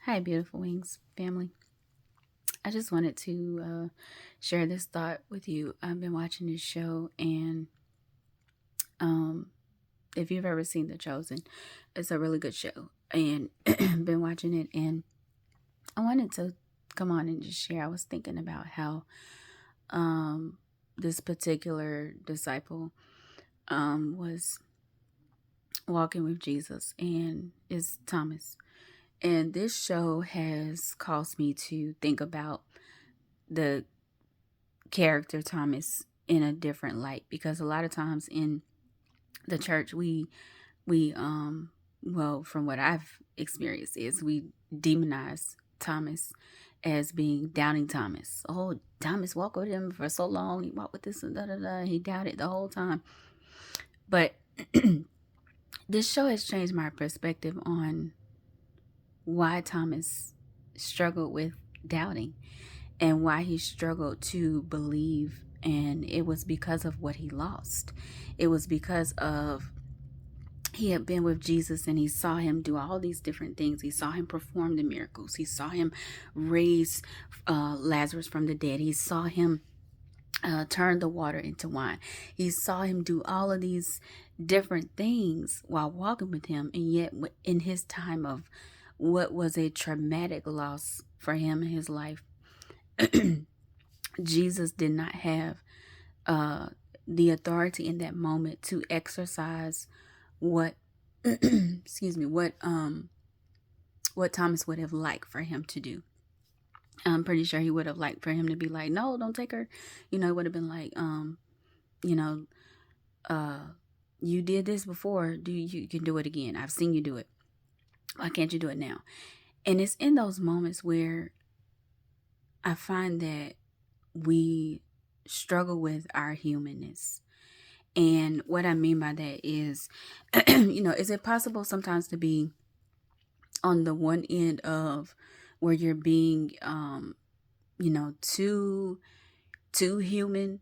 Hi, Beautiful Wings family. I just wanted to share this thought with you. I've been watching this show, and um, if you've ever seen The Chosen, it's a really good show. And been watching it, and I wanted to come on and just share. I was thinking about how um, this particular disciple was walking with Jesus, and is Thomas. And this show has caused me to think about the character Thomas in a different light, because a lot of times in the church we well, from what I've experienced, is we demonize Thomas as being doubting Thomas. Oh, Thomas walked with him for so long, he walked with this and da da da, he doubted the whole time. But this show has changed my perspective on why Thomas struggled with doubting and why he struggled to believe. And it was because of what he lost. It was because of he had been with Jesus, and he saw him do all these different things. He saw him perform the miracles. He saw him raise Lazarus from the dead. He saw him turn the water into wine. He saw him do all of these different things while walking with him. And yet, in his time of what was a traumatic loss for him in his life, Jesus did not have uh, the authority in that moment to exercise what excuse me, what Thomas would have liked for him to do. I'm pretty sure he would have liked for him to be like, no, don't take her. It would have been like, you know, uh, you did this before. You can do it again. I've seen you do it. Why can't you do it now? And it's in those moments where I find that we struggle with our humanness. And what I mean by that is, is it possible sometimes to be on the one end of where you're being, too human,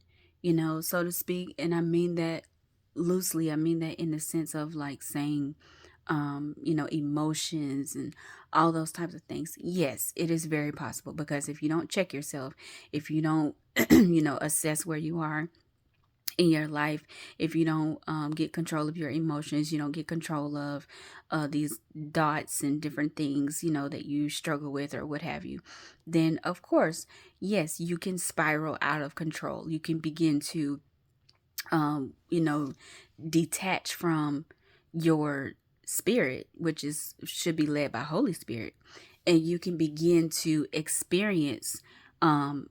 so to speak. And I mean that loosely. I mean that in the sense of like saying, emotions and all those types of things. Yes, it is very possible, because if you don't check yourself, if you don't, assess where you are in your life, if you don't get control of your emotions, you don't get control of these dots and different things, that you struggle with or what have you, then of course, yes, you can spiral out of control. You can begin to, um, you know, detach from your spirit, which is should be led by Holy Spirit, and you can begin to experience um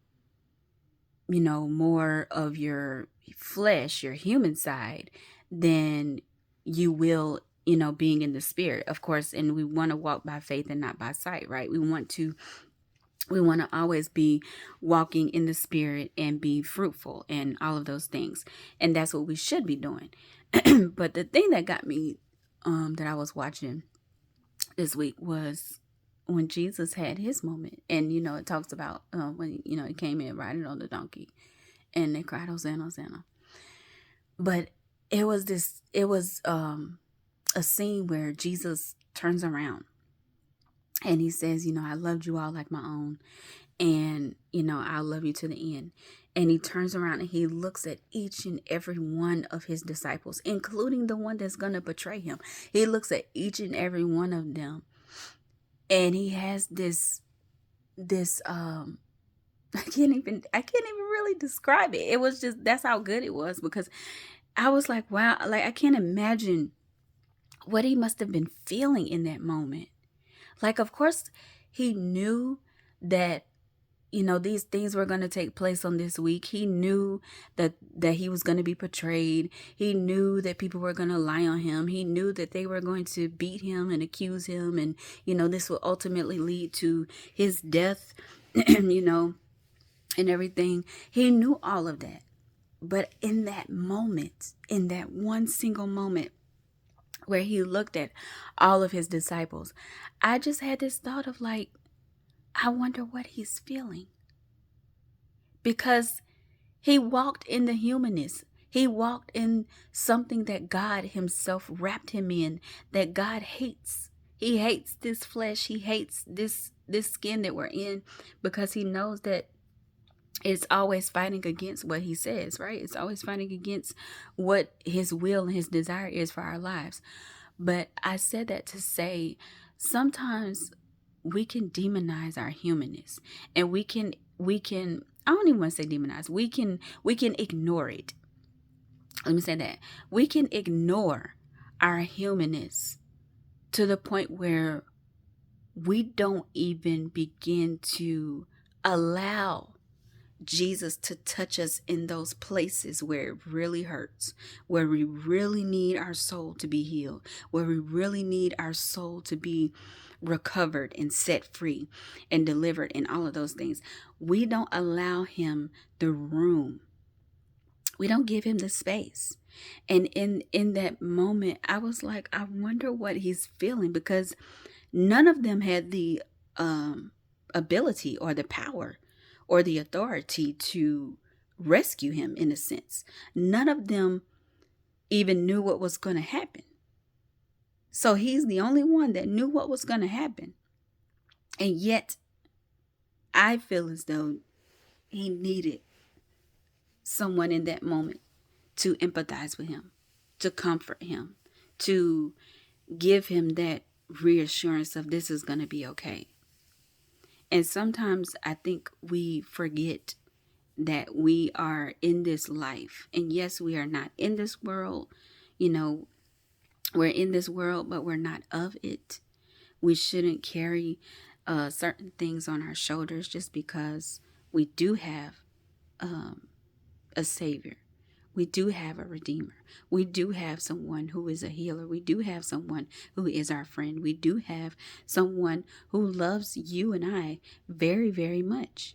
more of your flesh, your human side, than you will, being in the spirit, of course. And we want to walk by faith and not by sight, right? We want to always be walking in the spirit and be fruitful and all of those things. And that's what we should be doing. But the thing that got me, that I was watching this week, was when Jesus had his moment. And, it talks about when, he came in riding on the donkey, and they cried, Hosanna, Hosanna. But it was a scene where Jesus turns around and he says, I loved you all like my own, and I'll love you to the end. And he turns around and he looks at each and every one of his disciples, including the one that's going to betray him. He looks at each and every one of them, and he has this I can't even really describe it. It was just, that's how good it was, because I was like, wow, like I can't imagine what he must have been feeling in that moment. Like, of course, he knew that, these things were going to take place on this week. He knew that he was going to be portrayed. He knew that people were going to lie on him. He knew that they were going to beat him and accuse him, and this will ultimately lead to his death, and everything. He knew all of that. But in that moment, in that one single moment where he looked at all of his disciples, I just had this thought of like, I wonder what he's feeling. Because he walked in the humanness. He walked in something that God himself wrapped him in, that God hates. He hates this flesh. He hates this skin that we're in, because he knows that it's always fighting against what he says, right? It's always fighting against what his will and his desire is for our lives. But I said that to say sometimes we can demonize our humanness, and we can I don't even want to say demonize. We can ignore it. Let me say that. We can ignore our humanness to the point where we don't even begin to allow Jesus to touch us in those places where it really hurts, where we really need our soul to be healed, where we really need our soul to be recovered and set free and delivered, and all of those things. We don't allow him the room. We don't give him the space. And in that moment, I was like, I wonder what he's feeling, because none of them had the ability or the power or the authority to rescue him, in a sense. None of them even knew what was going to happen. So he's the only one that knew what was going to happen. And yet, I feel as though he needed someone in that moment to empathize with him, to comfort him, to give him that reassurance of this is going to be okay. And sometimes I think we forget that we are in this life. And yes, we are not in this world. You know, we're in this world, but we're not of it. We shouldn't carry certain things on our shoulders just because we do have a Savior. We do have a Redeemer. We do have someone who is a healer. We do have someone who is our friend. We do have someone who loves you and I very, very much.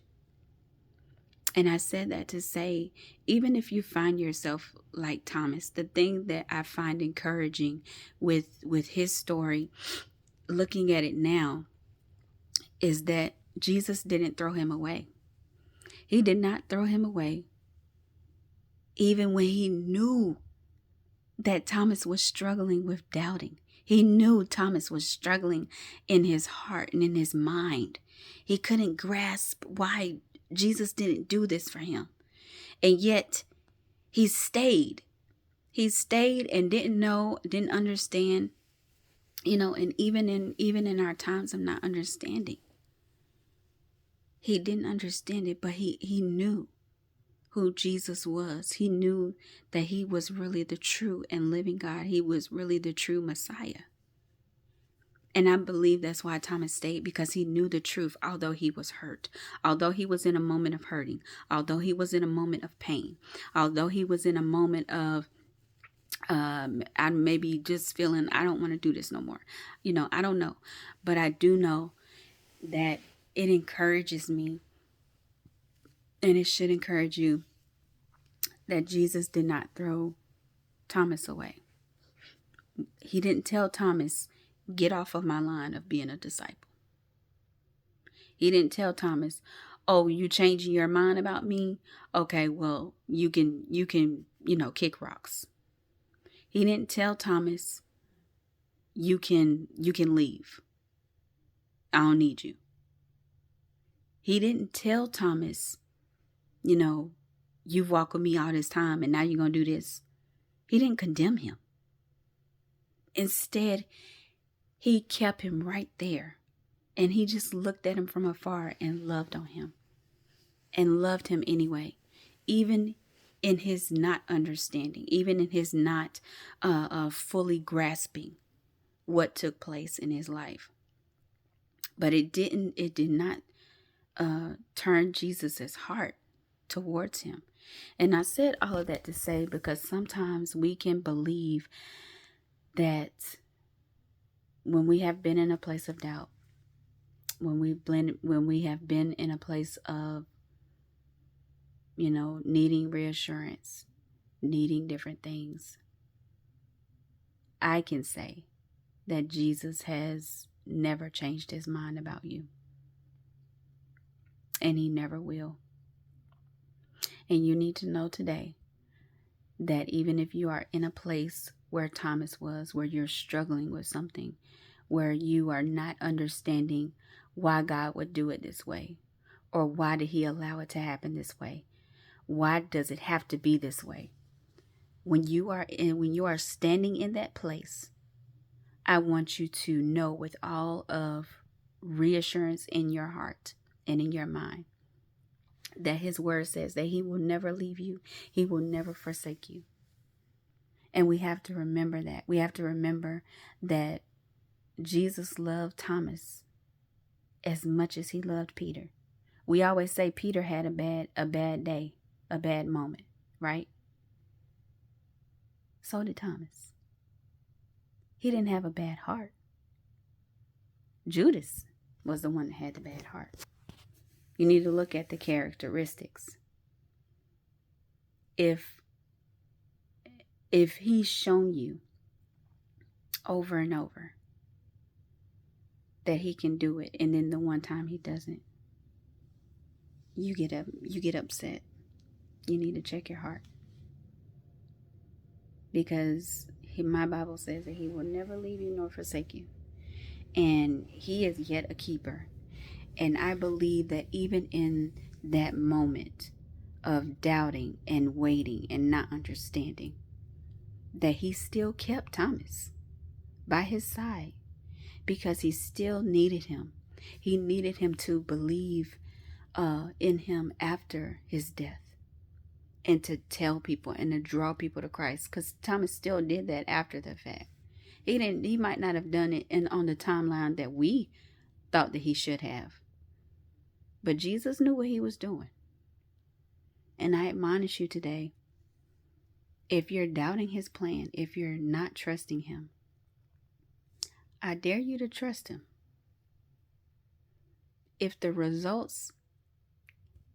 And I said that to say, even if you find yourself like Thomas, the thing that I find encouraging with his story, looking at it now, is that Jesus didn't throw him away. He did not throw him away, even when he knew that Thomas was struggling with doubting. He knew Thomas was struggling in his heart and in his mind. He couldn't grasp why Jesus didn't do this for him. And yet he stayed. He stayed and didn't know, didn't understand, and even in our times of not understanding. He didn't understand it, but he knew who Jesus was. He knew that he was really the true and living God. He was really the true Messiah. And I believe that's why Thomas stayed, because he knew the truth, although he was hurt, although he was in a moment of hurting, although he was in a moment of pain, although he was in a moment of I maybe just feeling, I don't want to do this no more. I don't know. But I do know that it encourages me, and it should encourage you, that Jesus did not throw Thomas away. He didn't tell Thomas, get off of my line of being a disciple. He didn't tell Thomas, oh, you changing your mind about me? Okay, well, you can, kick rocks. He didn't tell Thomas, you can leave. I don't need you. He didn't tell Thomas, you've walked with me all this time and now you're going to do this. He didn't condemn him. Instead, he kept him right there, and he just looked at him from afar and loved on him, and loved him anyway, even in his not understanding, even in his not fully grasping what took place in his life. But it did not turn Jesus's heart towards him. And I said all of that to say, because sometimes we can believe that when we have been in a place of doubt, when we have been in a place of, needing reassurance, needing different things, I can say that Jesus has never changed his mind about you. And he never will. And you need to know today that even if you are in a place where Thomas was, where you're struggling with something, where you are not understanding why God would do it this way, or why did he allow it to happen this way? Why does it have to be this way? When you are standing in that place, I want you to know with all of reassurance in your heart and in your mind that his word says that he will never leave you. He will never forsake you. And we have to remember that. We have to remember that Jesus loved Thomas as much as he loved Peter. We always say Peter had a bad day, a bad moment, right? So did Thomas. He didn't have a bad heart. Judas was the one that had the bad heart. You need to look at the characteristics. If he's shown you over and over that he can do it, and then the one time he doesn't, you get upset. You need to check your heart. Because my Bible says that he will never leave you nor forsake you. And he is yet a keeper. And I believe that even in that moment of doubting and waiting and not understanding, that he still kept Thomas by his side because he still needed him. He needed him to believe in him after his death, and to tell people and to draw people to Christ, because Thomas still did that after the fact. He might not have done it on the timeline that we thought that he should have, but Jesus knew what he was doing. And I admonish you today, if you're doubting his plan, if you're not trusting him, I dare you to trust him. If the results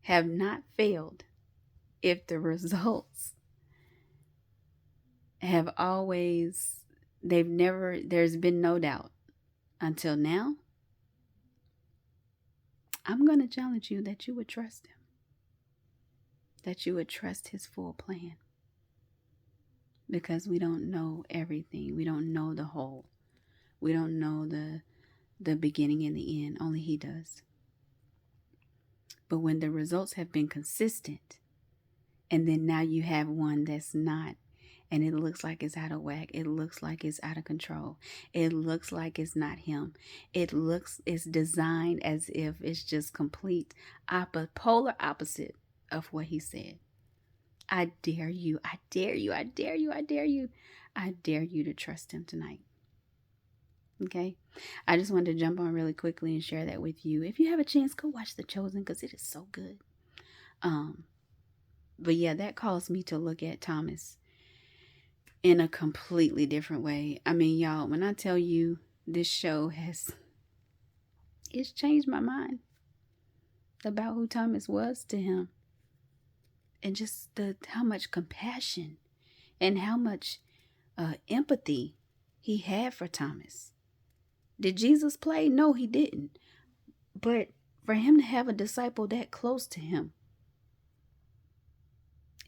have not failed, if the results have always, there's been no doubt until now, I'm going to challenge you that you would trust him, that you would trust his full plan, because we don't know everything. We don't know the whole. We don't know the beginning and the end. Only he does. But when the results have been consistent, and then now you have one that's not, and it looks like it's out of whack. It looks like it's out of control. It looks like it's not him. It's designed as if it's just complete polar opposite of what he said. I dare you. I dare you. I dare you. I dare you. I dare you to trust him tonight. Okay? I just wanted to jump on really quickly and share that with you. If you have a chance, go watch The Chosen, because it is so good. But yeah, that caused me to look at Thomas in a completely different way. I mean, y'all, when I tell you this show it's changed my mind about who Thomas was to him, and just how much compassion and how much empathy he had for Thomas. Did Jesus play? No, he didn't. But for him to have a disciple that close to him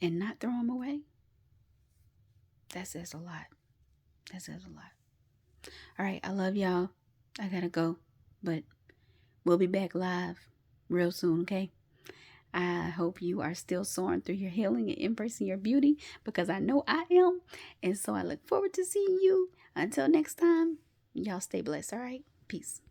and not throw him away, that says a lot. That says a lot. All right, I love y'all. I gotta go, but we'll be back live real soon, okay? I hope you are still soaring through your healing and embracing your beauty, because I know I am. And so I look forward to seeing you. Until next time, y'all stay blessed, all right? Peace.